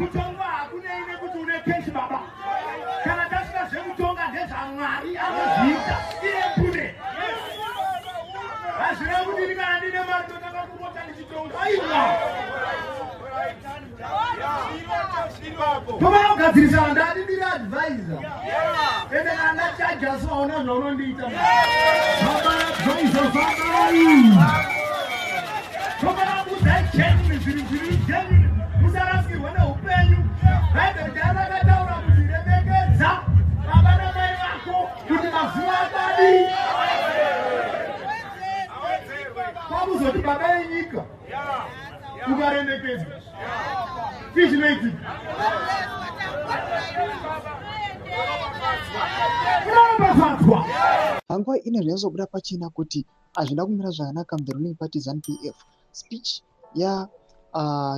kutonga hakuna ine kuti une keshi baba. Kana tasina zvekutonga ndezvaMwari anozviita iye mbude. Hazvina kuti ndikana ndine mari ndotakakurota ndichitonga. Aiwa. Toba kugadzirisa ndati ndiri advisor. Ende kana ndachaja saona zvaunondiita. Baba ZVAITWA. Toba kuzai cheni zviri cheni. Musarasikirwa neupenyu. Haide kudala akataura kuti remekedza baba namai vako kuti mazuva akadi. Kwakuzoti baba enyika ukaremekedzwa. Zvinoitika. Panguva ino zvinozobuda pachena kuti hazvina kumira zvakanaka the ruling party ZANU-PF. Speech ya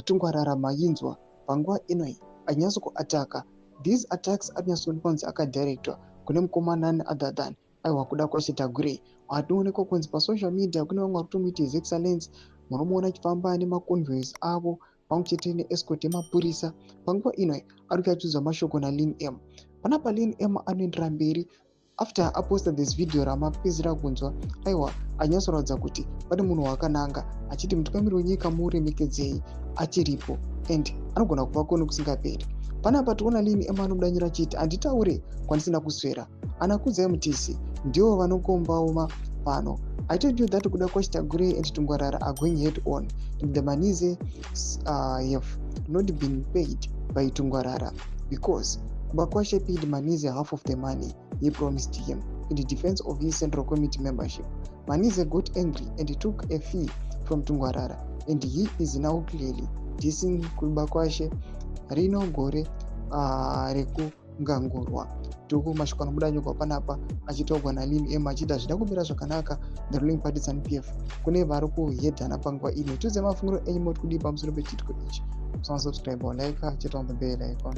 Tungwarara mainzwa panguva inoi anyatso kuataka. These attacks anyatsoonekwa kunzi akadirectwa kune mukomana none other than aiwa kuda kwashe Tagwirei. Watoonekwa kunzi pasocial media kune vamwe vari kumuita his excellence, munomuona achifamba nemaconvoys avo pamwechete neescort yemapurisa. Panguva inoi ari kuchatudzwa mashoko naLin M. Panapa Lin M anoendera mberi after aposta this video ramapedzisira kunzwa aiwa anyatsoratidza kuti pane munhu wakananga achiti mutungamiri wenyika muremekedzei achiripo and anogona kubvako nekusingaperi. Panapa toona Lin M anodanyira achiti handitaure kwandisina kuswera. Ana KUTYA MTC ndivo vanokombawo pano. I told you that kuda kwashe Tagwirei and Tungwarara are going head on and the monies have not been paid by Tungwarara because kuda kwashe paid monies half of the money he promised him in the defense of his central committee membership. Manize got angry and took a fee from Tungwarara and he is now clearly dissing kuda kwashe rino gore rekungangurwa. Tuku mashoko anobuda nyogwa panapa achitaurwa naLin M achiti hazvina kumira zvakanaka the ruling party ZANU-PF kune vari kuhedhana panguva ino. Tudze mafungiro enyu moti kudii pamusoro pechitiko ichi. Subscribe or like, cheta on the bell icon.